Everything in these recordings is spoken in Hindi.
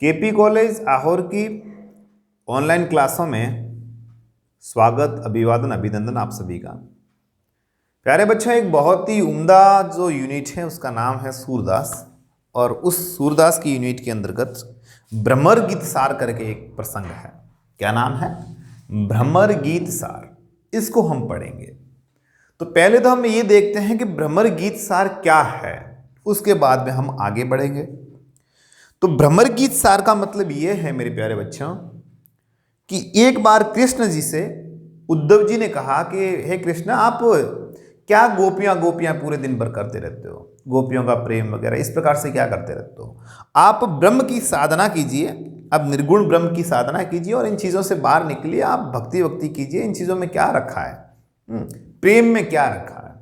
केपी कॉलेज आहोर की ऑनलाइन क्लासों में स्वागत, अभिवादन, अभिनंदन आप सभी का। प्यारे बच्चों, एक बहुत ही उम्दा जो यूनिट है उसका नाम है सूरदास, और उस सूरदास की यूनिट के अंतर्गत भ्रमर गीत सार करके एक प्रसंग है। क्या नाम है? भ्रमर गीत सार। इसको हम पढ़ेंगे। तो पहले तो हम ये देखते हैं कि भ्रमर गीत सार क्या है, उसके बाद में हम आगे बढ़ेंगे। तो भ्रमर गीत सार का मतलब ये है मेरे प्यारे बच्चों कि एक बार कृष्ण जी से उद्धव जी ने कहा कि हे कृष्ण, आप क्या गोपियां गोपियां पूरे दिन भर करते रहते हो, गोपियों का प्रेम वगैरह इस प्रकार से क्या करते रहते हो? आप ब्रह्म की साधना कीजिए, आप निर्गुण ब्रह्म की साधना कीजिए और इन चीज़ों से बाहर निकलिए, आप भक्ति वक्ति कीजिए। इन चीज़ों में क्या रखा है, प्रेम में क्या रखा है?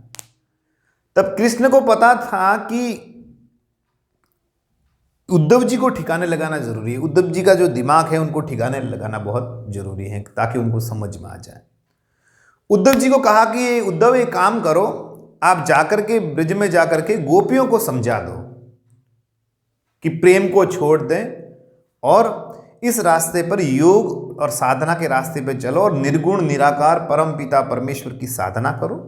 तब कृष्ण को पता था कि उद्धव जी को ठिकाने लगाना जरूरी है। उद्धव जी का जो दिमाग है उनको ठिकाने लगाना बहुत जरूरी है ताकि उनको समझ में आ जाए। उद्धव जी को कहा कि उद्धव एक काम करो, आप जाकर के ब्रज में जाकर के गोपियों को समझा दो कि प्रेम को छोड़ दें और इस रास्ते पर योग और साधना के रास्ते पर चलो और निर्गुण निराकार परम पिता परमेश्वर की साधना करो।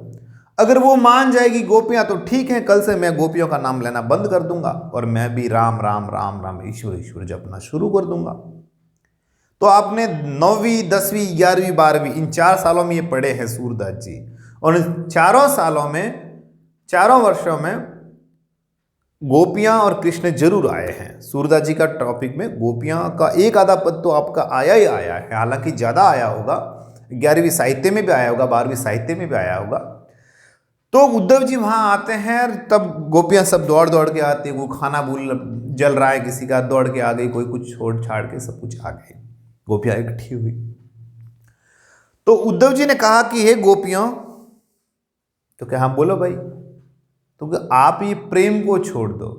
अगर वो मान जाएगी गोपियां तो ठीक है, कल से मैं गोपियों का नाम लेना बंद कर दूंगा और मैं भी राम राम राम राम ईश्वर ईश्वर जपना शुरू कर दूंगा। तो आपने 9वीं 10वीं 11वीं 12वीं इन 4 सालों में ये पढ़े हैं सूरदास जी, और इन चारों सालों में, चारों वर्षों में गोपियां और कृष्ण जरूर आए हैं। सूरदास जी का टॉपिक में गोपियां का एक आधा पद तो आपका आया ही आया है, हालांकि ज़्यादा आया होगा, 11वीं साहित्य में भी आया होगा, 12वीं साहित्य में भी आया होगा। तो उद्धव जी वहां आते हैं, तब गोपियां सब दौड़ दौड़ के आती है, वो खाना भूल जल रहा है किसी का, दौड़ के आ गई, कोई कुछ छोड़ छाड़ के सब कुछ आ गए, गोपियां इकट्ठी हुई। तो उद्धव जी ने कहा कि हे गोपियों, तो क्या, हाँ बोलो भाई, तो आप ये प्रेम को छोड़ दो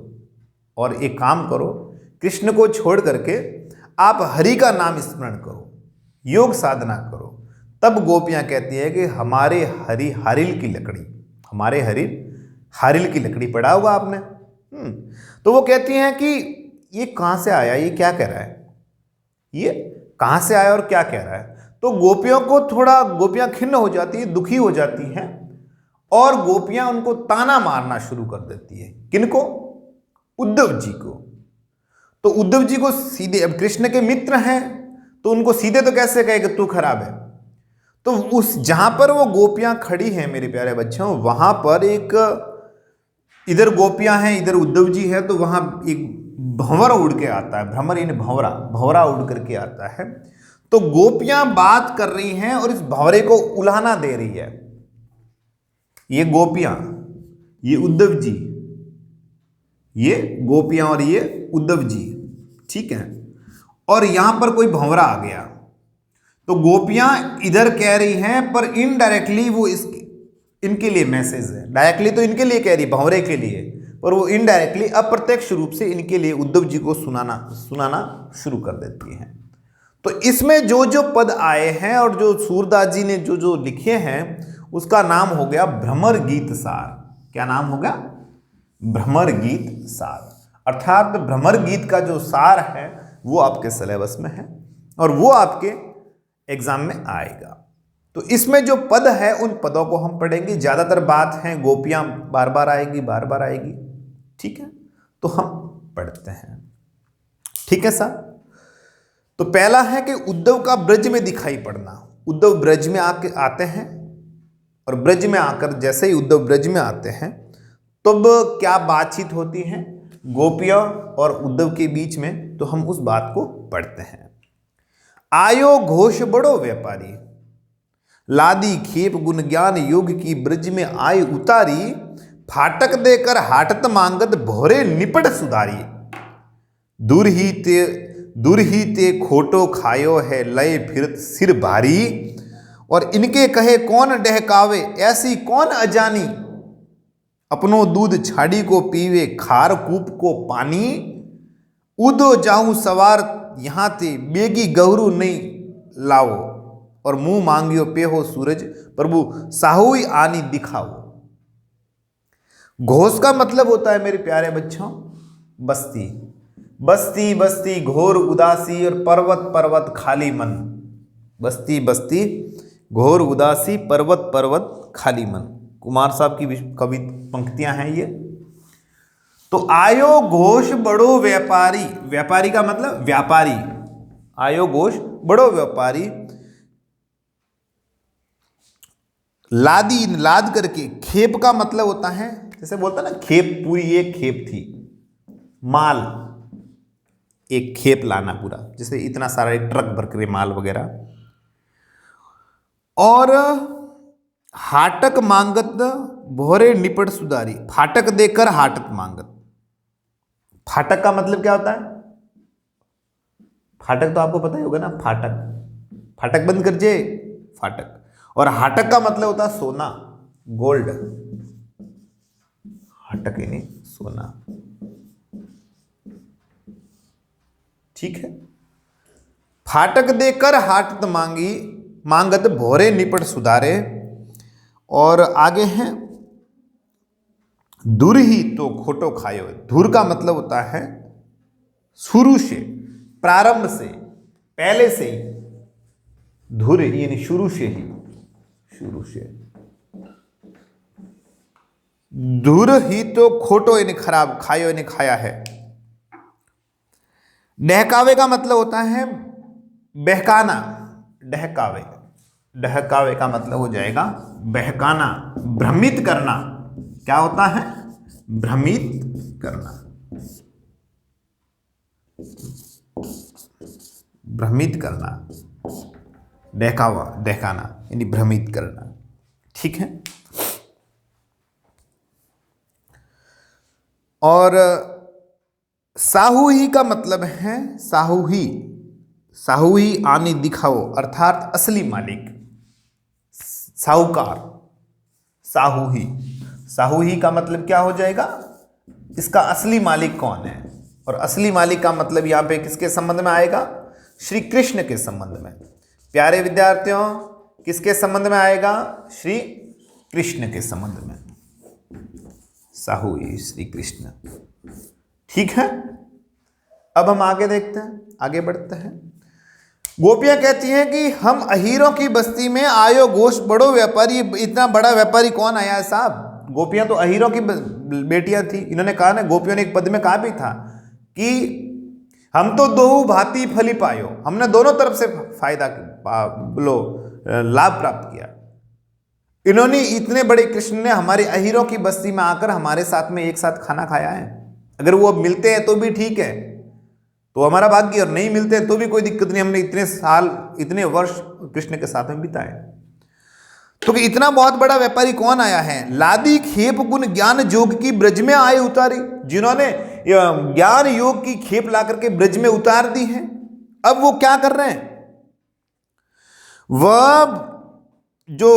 और एक काम करो, कृष्ण को छोड़ करके आप हरि का नाम स्मरण करो, योग साधना करो। तब गोपियां कहती है कि हमारे हरि हारिल की लकड़ी, हमारे हरि हारिल की लकड़ी पढ़ा होगा आपने। तो वो कहती हैं कि ये कहां से आया, ये क्या कह रहा है, ये कहां से आया और क्या कह रहा है? तो गोपियों को थोड़ा, गोपियां खिन्न हो जाती है, दुखी हो जाती हैं और गोपियां उनको ताना मारना शुरू कर देती है। किनको? उद्धव जी को। तो उद्धव जी को सीधे, अब कृष्ण के मित्र हैं तो उनको सीधे तो कैसे कहे कि तू खराब है। तो उस जहां पर वो गोपियां खड़ी हैं मेरे प्यारे बच्चों, वहां पर एक, इधर गोपियां हैं इधर उद्धव जी है, तो वहां एक भंवर उड़ के आता है, भ्रमर इन भंवरा, भंवरा उड़ करके आता है। तो गोपियां बात कर रही हैं और इस भंवरे को उलाहना दे रही है। ये गोपियां, ये उद्धव जी, ये गोपियां और ये उद्धव जी, ठीक है। और यहां पर कोई भंवरा आ गया, तो गोपियां इधर कह रही हैं पर इनडायरेक्टली वो इनके लिए मैसेज है। डायरेक्टली तो इनके लिए कह रही, भंवरे के लिए, पर वो इनडायरेक्टली अप्रत्यक्ष रूप से इनके लिए उद्धव जी को सुनाना शुरू कर देती हैं। तो इसमें जो जो पद आए हैं और जो सूरदास जी ने जो जो लिखे हैं उसका नाम हो गया भ्रमर गीत सार। क्या नाम होगा? भ्रमर गीत सार। अर्थात भ्रमर गीत का जो सार है वो आपके सिलेबस में है और वो आपके एग्जाम में आएगा। तो इसमें जो पद है उन पदों को हम पढ़ेंगे। ज्यादातर बात है गोपियां बार बार आएगी, बार बार आएगी, ठीक है। तो हम पढ़ते हैं, ठीक है सर। तो पहला है कि उद्धव का ब्रज में दिखाई पड़ना। उद्धव ब्रज में आते हैं और ब्रज में आकर जैसे ही उद्धव ब्रज में आते हैं तब क्या बातचीत होती है गोपियों और उद्धव के बीच में, तो हम उस बात को पढ़ते हैं। आयो घोष बड़ो व्यापारी, लादी खेप गुण ज्ञान योग की ब्रज में आय उतारी, फाटक देकर हाटत मांगत भोरे निपट सुधारी, दूर ही ते खोटो खायो है लय फिरत सिर भारी, और इनके कहे कौन डहकावे ऐसी कौन अजानी, अपनो दूध छाड़ी को पीवे खार कूप को पानी, उदो जाऊं सवार यहां ते बेगी गहरू नहीं लाओ, और मुंह मांगियो पे हो सूरज प्रभु साहुई आनी दिखाओ। घोष का मतलब होता है मेरे प्यारे बच्चों बस्ती, बस्ती बस्ती घोर उदासी और पर्वत पर्वत खाली मन। बस्ती बस्ती घोर उदासी पर्वत पर्वत खाली मन, कुमार साहब की कवि पंक्तियां हैं ये। तो आयो घोष बड़ो व्यापारी, व्यापारी का मतलब व्यापारी, आयो घोष बड़ो व्यापारी, लादी लाद करके, खेप का मतलब होता है जैसे बोलता ना खेप, पूरी एक खेप थी, माल एक खेप लाना पूरा, जैसे इतना सारा एक ट्रक भर के माल वगैरह। और हाटक मांगत भोरे निपट सुधारी, फाटक देकर हाटक मांगत। फाटक का मतलब क्या होता है? फाटक तो आपको पता ही होगा ना, फाटक, फाटक बंद कर जे, फाटक। और हाटक का मतलब होता है सोना, गोल्ड, हाटक यानी सोना, ठीक है। फाटक देकर हाटत मांगी, मांगत भोरे निपट सुधारे। और आगे हैं धुर ही तो खोटो खायो, धुर का मतलब होता है शुरू से, प्रारंभ से, पहले से ही, धुर यानी शुरू से ही, शुरू से। धुर ही तो खोटो यानी खराब, खायो यानी खाया है। डहकावे का मतलब होता है बहकाना, डहकावे, डहकावे का मतलब हो जाएगा बहकाना, भ्रमित करना। क्या होता है? भ्रमित करना, भ्रमित करना, डहकावा, डहकाना यानी भ्रमित करना, ठीक है। और साहूही का मतलब है साहूही, साहूही आने दिखाओ, अर्थात असली मालिक, साहूकार, साहूही। साहूही का मतलब क्या हो जाएगा? इसका असली मालिक कौन है? और असली मालिक का मतलब यहां पे किसके संबंध में आएगा? श्री कृष्ण के संबंध में। प्यारे विद्यार्थियों, किसके संबंध में आएगा? श्री कृष्ण के संबंध में, साहूही श्री कृष्ण, ठीक है। अब हम आगे देखते हैं, आगे बढ़ते हैं। गोपियां कहती हैं कि हम अहीरों की बस्ती में आयो घोष बड़ो व्यापारी, इतना बड़ा व्यापारी कौन आया है साहब? गोपियां तो अहीरों की बेटियां थी। इन्होंने कहा ना, गोपियों ने एक पद में कहा भी था कि हम तो दो भांति फली पायो, हमने दोनों तरफ से फायदा लो लाभ प्राप्त किया। इन्होंने, इतने बड़े कृष्ण ने हमारे अहीरों की बस्ती में आकर हमारे साथ में एक साथ खाना खाया है। अगर वो अब मिलते हैं तो भी ठीक है, तो हमारा भाग्य, और नहीं मिलते हैं तो भी कोई दिक्कत नहीं, हमने इतने साल, इतने वर्ष कृष्ण के साथ में बिताए। तो कि इतना बहुत बड़ा व्यापारी कौन आया है? लादी खेप गुण ज्ञान जोग की ब्रज में आए उतारी, जिन्होंने ज्ञान योग की खेप ला करके ब्रज में उतार दी है। अब वो क्या कर रहे हैं? वह जो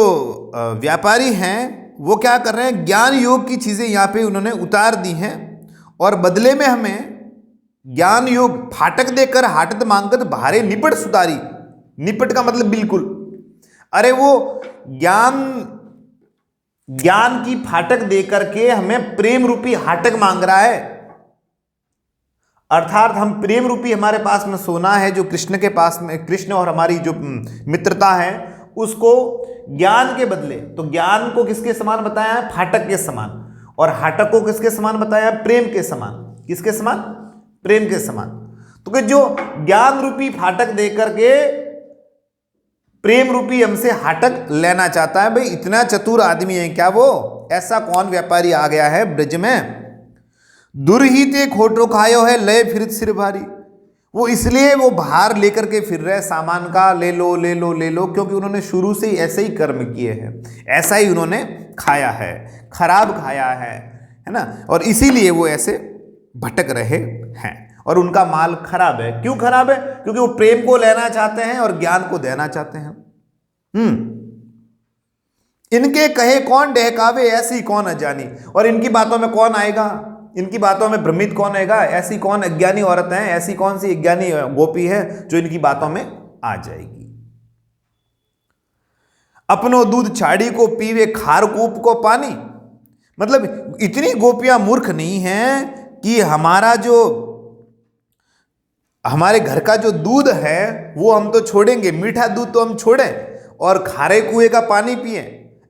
व्यापारी हैं वो क्या कर रहे हैं? ज्ञान योग की चीजें यहां पे उन्होंने उतार दी हैं, और बदले में हमें ज्ञान योग फाटक देकर हाटत मांगत भारे निपट सुधारी। निपट का मतलब बिल्कुल, अरे वो ज्ञान की फाटक देकर के हमें प्रेम रूपी हाटक मांग रहा है। अर्थात हम प्रेम रूपी, हमारे पास में सोना है जो कृष्ण के पास में, कृष्ण और हमारी जो मित्रता है उसको ज्ञान के बदले, तो ज्ञान को किसके समान बताया है? फाटक के समान। और हाटक को किसके समान बताया है? प्रेम के समान। किसके समान? प्रेम के समान। तो कि जो ज्ञान रूपी फाटक देकर के प्रेम रूपी हमसे हाटक लेना चाहता है। भाई इतना चतुर आदमी है क्या वो? ऐसा कौन व्यापारी आ गया है ब्रज में? दुर्हिते खोटो खायो है लय फिर सिर भारी। वो इसलिए वो भार लेकर के फिर रहे सामान का, ले लो ले लो ले लो, क्योंकि उन्होंने शुरू से ही ऐसे ही कर्म किए हैं, ऐसा ही उन्होंने खाया है, खराब खाया है ना। और इसीलिए वो ऐसे भटक रहे हैं और उनका माल खराब है। क्यों खराब है? क्योंकि वो प्रेम को लेना चाहते हैं और ज्ञान को देना चाहते हैं। इनके कहे कौन डहकावे ऐसी कौन अजानी। और इनकी बातों में कौन आएगा? इनकी बातों में भ्रमित कौन आएगा? ऐसी कौन अज्ञानी औरत है, ऐसी कौन सी अज्ञानी गोपी है जो इनकी बातों में आ जाएगी। अपनो दूध छाड़ी को पीवे खारकूप को पानी। मतलब इतनी गोपियां मूर्ख नहीं हैं कि हमारा जो हमारे घर का जो दूध है वो हम तो छोड़ेंगे, मीठा दूध तो हम छोड़ें और खारे कुएं का पानी पिए।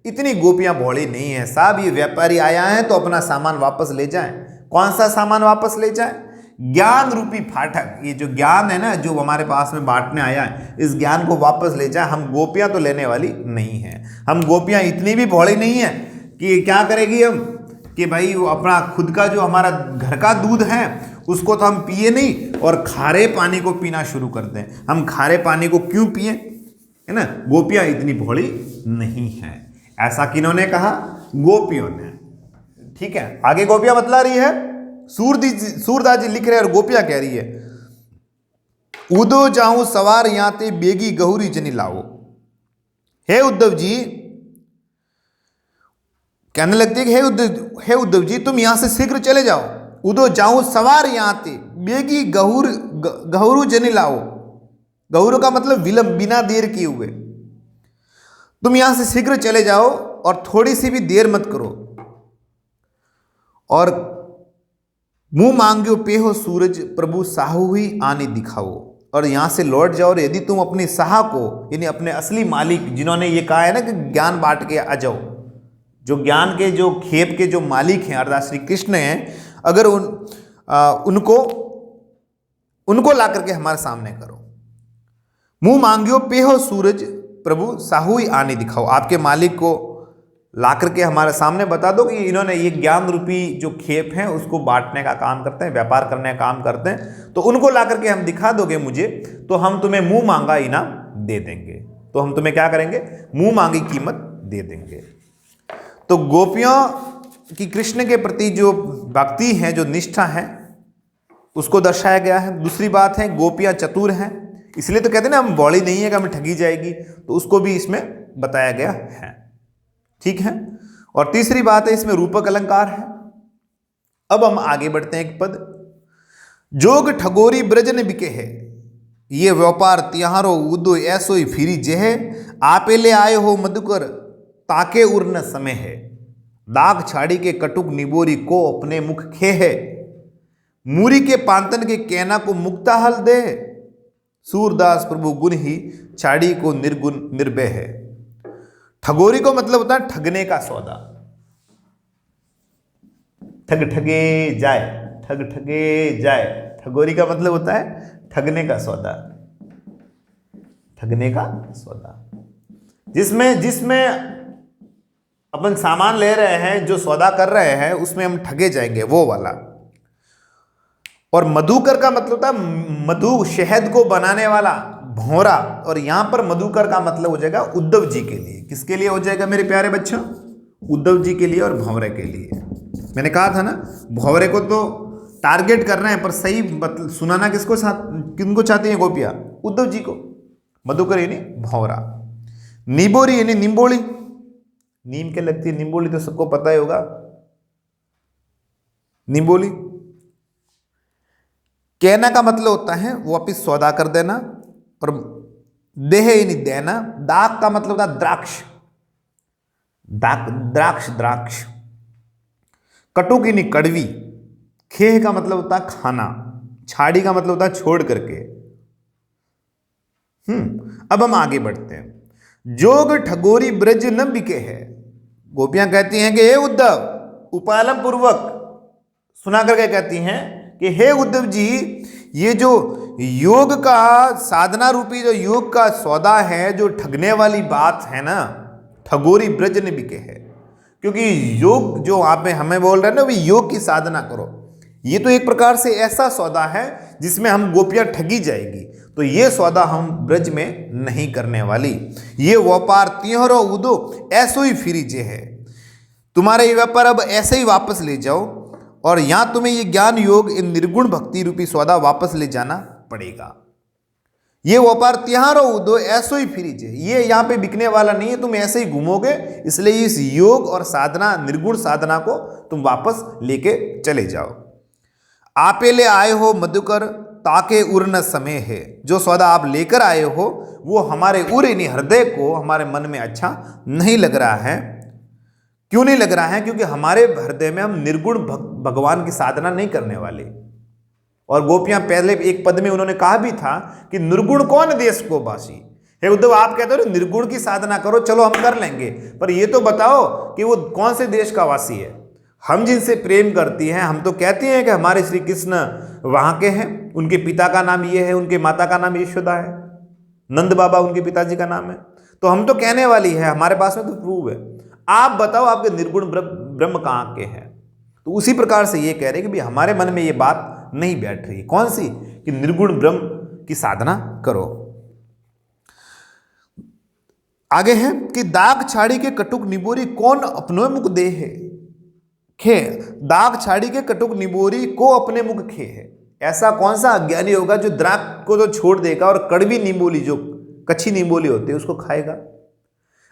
इतनी गोपियां भोली नहीं है साहब। ये व्यापारी आया है तो अपना सामान वापस ले जाएं। कौन सा सामान वापस ले जाएं? ज्ञान रूपी फाटक। ये जो ज्ञान है ना, जो हमारे पास में बांटने आया है, इस ज्ञान को वापस ले जाए। हम गोपियां तो लेने वाली नहीं है। हम गोपियां इतनी भी भोली नहीं है कि क्या करेगी हम कि भाई वो अपना खुद का जो हमारा घर का दूध है उसको तो हम पिए नहीं और खारे पानी को पीना शुरू कर दें। हम खारे पानी को क्यों पिए, है ना? गोपियां इतनी भोली नहीं है। ऐसा किन्होंने कहा? गोपियों ने। ठीक है, आगे गोपियां बतला रही है। सूरदास जी लिख रहे हैं और गोपियां कह रही है, उदो जाऊं सवार याते बेगी गहुरी जनी लाओ। हे उद्धव जी, कहने लगती है कि हे उद्धव जी, तुम यहां से शीघ्र चले जाओ। उदो जाऊं सवार याते बेगी गहुरु जनी लाओ। गहुरु का मतलब विलंब, बिना देर किए हुए। तुम यहां से शीघ्र चले जाओ और थोड़ी सी भी देर मत करो। और मुंह मांग्यो पेहो सूरज, प्रभु साहू ही आने दिखाओ। और यहां से लौट जाओ और यदि तुम अपने साह को, यानी अपने असली मालिक, जिन्होंने ये कहा है ना कि ज्ञान बांट के आ जाओ, जो ज्ञान के, जो खेप के जो मालिक हैं अर्थात श्री कृष्ण हैं, अगर उनको ला करके हमारे सामने करो। मुंह मांगियो पेहो सूरज, प्रभु साहू ही आने दिखाओ। आपके मालिक को ला करके हमारे सामने बता दो कि इन्होंने ये ज्ञान रूपी जो खेप है उसको बांटने का काम करते हैं, व्यापार करने का काम करते हैं। तो उनको ला करके हम दिखा दोगे मुझे, तो हम तुम्हें मुंह मांगा इनाम दे देंगे। तो हम तुम्हें क्या करेंगे? मुंह मांगी कीमत दे देंगे। तो गोपियों की कृष्ण के प्रति जो भक्ति है, जो निष्ठा है, उसको दर्शाया गया है। दूसरी बात है, गोपियां चतुर हैं, इसलिए तो कहते हैं ना हम बॉडी नहीं है कि हमें ठगी जाएगी, तो उसको भी इसमें बताया गया है। ठीक है। और तीसरी बात है, इसमें रूपक अलंकार है। अब हम आगे बढ़ते हैं एक पद, जोग ठगोरी ब्रजन बिके है, ये व्यापार तिहारो उदो ऐसो ही फिरी जेह, आपे ले आए हो मधुकर ताके उर्न समय है, दाग छाड़ी के कटुक निबोरी को अपने मुख खे है, मूरी के पांतन के कहना को मुक्ता हल दे, सूरदास प्रभु गुण ही छाड़ी को निर्गुण निर्भय है। ठगोरी को मतलब होता है ठगने का सौदा। ठग ठगे जाए, ठग ठगे जाए, ठगोरी का मतलब होता है ठगने का सौदा। ठगने का सौदा, जिसमें अपन सामान ले रहे हैं, जो सौदा कर रहे हैं, उसमें हम ठगे जाएंगे, वो वाला। और मधुकर का मतलब होता है मधु, शहद को बनाने वाला, भौरा। और यहां पर मधुकर का मतलब हो जाएगा उद्धव जी के लिए। किसके लिए हो जाएगा मेरे प्यारे बच्चों? उद्धव जी के लिए और भंवरे के लिए। मैंने कहा था ना, भंवरे को तो टारगेट कर रहे हैं, पर सही सुनाना किनको चाहती हैं गोपियां? उद्धव जी को। मधुकर यानी भंवरा। निबोरी यानी निम्बोली, नीम के लगती है निम्बोली, तो सबको पता ही होगा निम्बोली। कहना का मतलब होता है वापिस सौदा कर देना। और देह यानी देना। दाग का मतलब होता है द्राक्ष, द्राक्ष। कटुक यानी कड़वी। खेह का मतलब होता है खाना। छाड़ी का मतलब होता है छोड़ करके। अब हम आगे बढ़ते हैं। जोग ठगोरी ब्रज न बिके है। गोपियां कहती हैं कि हे उद्धव, उपालम पूर्वक सुना करके कहती हैं कि हे उद्धव जी, ये जो योग का साधना रूपी जो योग का सौदा है, जो ठगने वाली बात है ना, ठगोरी ब्रज न बिके है। क्योंकि योग जो आप हमें बोल रहे हैं ना, भी योग की साधना करो, ये तो एक प्रकार से ऐसा सौदा है जिसमें हम गोपियां ठगी जाएगी। तो ये सौदा हम ब्रज में नहीं करने वाली। ये व्यापार तिहरो उदो ऐसो ही फिरी जे है। तुम्हारा ये व्यापार अब ऐसे ही वापस ले जाओ, और यहां तुम्हें ये ज्ञान योग, इन निर्गुण भक्ति रूपी सौदा वापस ले जाना पड़ेगा। ये व्यापार तिहारो उदो ऐसो ही फिरी जे, ये यहां पे बिकने वाला नहीं है, तुम ऐसे ही घूमोगे। इसलिए इस योग और साधना, निर्गुण साधना को तुम वापस लेके चले जाओ। आपे ले आए हो मधुकर ताके उर्न समय है। जो सौदा आप लेकर आए हो वो हमारे उर्नी हृदय को, हमारे मन में अच्छा नहीं लग रहा है। क्यों नहीं लग रहा है? क्योंकि हमारे हृदय में हम निर्गुण भगवान की साधना नहीं करने वाले। और गोपियां पहले एक पद में उन्होंने कहा भी था कि निर्गुण कौन देश को बासी। हे उद्धव, आप कहते हो निर्गुण की साधना करो, चलो हम कर लेंगे, पर ये तो बताओ कि वो कौन से देश का वासी है। हम जिनसे प्रेम करती हैं, हम तो कहते हैं कि हमारे श्री कृष्ण वहां के हैं, उनके पिता का नाम ये है, उनके माता का नाम यशोदा है, नंद बाबा उनके पिताजी का नाम है, तो हम तो कहने वाली है, हमारे पास में तो प्रूव है। आप बताओ आपके निर्गुण ब्रह्म कहाँ के हैं। तो उसी प्रकार से ये कह रहे कि भाई हमारे मन में ये बात नहीं बैठ रही। कौन सी? कि निर्गुण ब्रह्म की साधना करो। आगे है कि दाग छाड़ी के कटुक निबोरी कौन अपने मुख दे है खे। दाग छाड़ी के कटुक निबोरी को अपने मुख खे है। ऐसा कौन सा अज्ञानी होगा जो द्राक्ष को तो छोड़ देगा और कड़वी निबोली, जो कच्ची निबोली होती है, उसको खाएगा।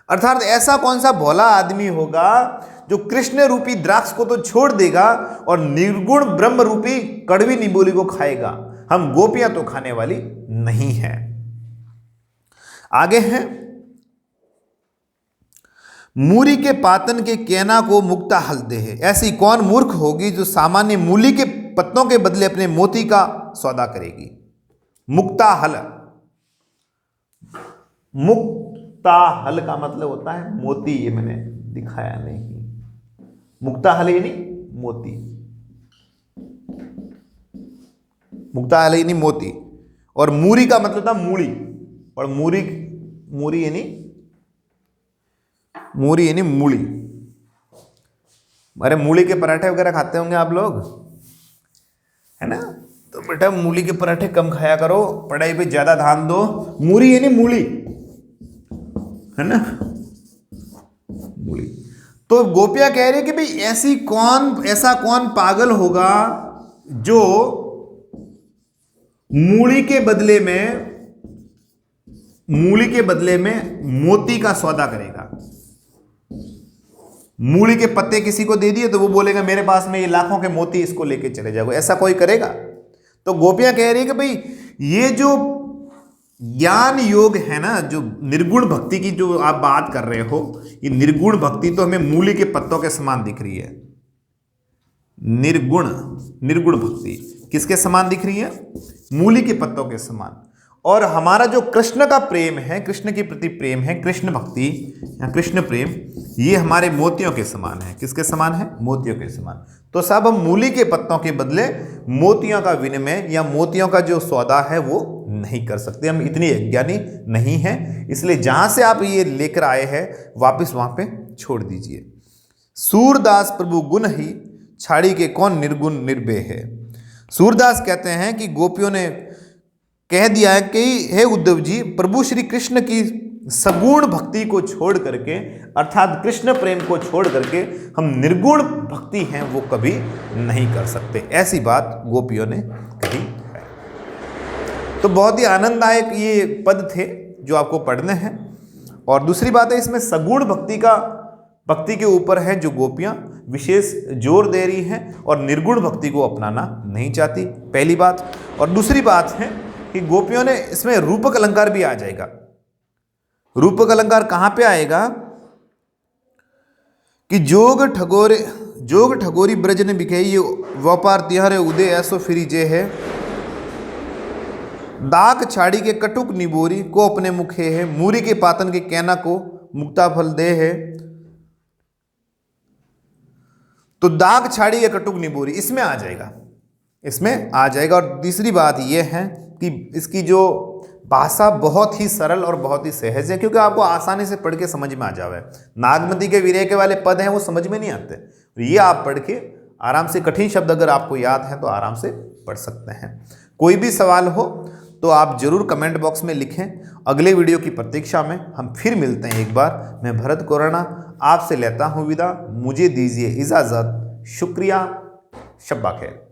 अर्थात ऐसा कौन सा भोला आदमी होगा जो कृष्ण रूपी द्राक्ष को तो छोड़ देगा और निर्गुण ब्रह्म रूपी कड़वी निबोली को खाएगा। हम गोपियां तो खाने वाली नहीं है। आगे है मूरी के पातन के केना को मुक्ता हल दे है। ऐसी कौन मूर्ख होगी जो सामान्य मूली के पत्तों के बदले अपने मोती का सौदा करेगी। मुक्ता हल, मुक्ता हल का मतलब होता है मोती। ये मैंने दिखाया नहीं, मुक्ता हल यानी मोती, मुक्ता हल यानी मोती। और मूरी का मतलब था मूली, और मूरी यानी मूली। अरे मूली के पराठे वगैरह खाते होंगे आप लोग, है ना? तो बेटा मूली के पराठे कम खाया करो, पढ़ाई पे ज्यादा ध्यान दो। मूरी यानी मूली, है ना? मूली। तो गोपियां कह रही कि भाई ऐसा कौन पागल होगा जो मूली के बदले में मोती का सौदा करेगा। मूली के पत्ते किसी को दे दिए तो वो बोलेगा मेरे पास में ये लाखों के मोती, इसको लेके चले जाओ। ऐसा कोई करेगा? तो गोपियां कह रही है कि भाई ये जो ज्ञान योग है ना, जो निर्गुण भक्ति की जो आप बात कर रहे हो, ये निर्गुण भक्ति तो हमें मूली के पत्तों के समान दिख रही है। निर्गुण भक्ति किसके समान दिख रही है? मूली के पत्तों के समान। और हमारा जो कृष्ण का प्रेम है, कृष्ण के प्रति प्रेम है, कृष्ण भक्ति या कृष्ण प्रेम, ये हमारे मोतियों के समान है। किसके समान है? मोतियों के समान। तो साहब हम मूली के पत्तों के बदले मोतियों का विनिमय या मोतियों का जो सौदा है वो नहीं कर सकते। हम इतनी अज्ञानी नहीं हैं, इसलिए जहां से आप ये लेकर आए हैं वापस वहां पे छोड़ दीजिए। सूरदास प्रभु गुण ही छाड़ी के कौन निर्गुण निर्भय है। सूरदास कहते हैं कि गोपियों ने कह दिया है कि हे उद्धव जी, प्रभु श्री कृष्ण की सगुण भक्ति को छोड़ करके, अर्थात कृष्ण प्रेम को छोड़ करके हम निर्गुण भक्ति हैं वो कभी नहीं कर सकते। ऐसी बात गोपियों ने कही है। तो बहुत ही आनंददायक ये पद थे जो आपको पढ़ने हैं। और दूसरी बात है, इसमें सगुण भक्ति के ऊपर है जो गोपियां विशेष जोर दे रही हैं और निर्गुण भक्ति को अपनाना नहीं चाहती, पहली बात। और दूसरी बात है कि गोपियों ने इसमें रूपक अलंकार भी आ जाएगा। रूपक अलंकार कहां पे आएगा? कि जोग ठगोरी ब्रज ने बिके ये व्यापार तिहारे उदय ऐसो फिरी जे है। दाग छाड़ी के कटुक निबोरी को अपने मुखे है। मूरी के पातन के कैना को मुक्ता फल दे है। तो दाग छाड़ी या कटुक निबोरी इसमें आ जाएगा। और तीसरी बात यह है कि इसकी जो भाषा बहुत ही सरल और बहुत ही सहज है, क्योंकि आपको आसानी से पढ़ के समझ में आ जावे। नागमती के वीर्य के वाले पद हैं वो समझ में नहीं आते, ये आप पढ़ के आराम से, कठिन शब्द अगर आपको याद है तो आराम से पढ़ सकते हैं। कोई भी सवाल हो तो आप जरूर कमेंट बॉक्स में लिखें। अगले वीडियो की प्रतीक्षा में हम फिर मिलते हैं एक बार। मैं भरत कोराना आपसे लेता हूँ विदा। मुझे दीजिए इजाज़त। शुक्रिया। शब्बा खैर।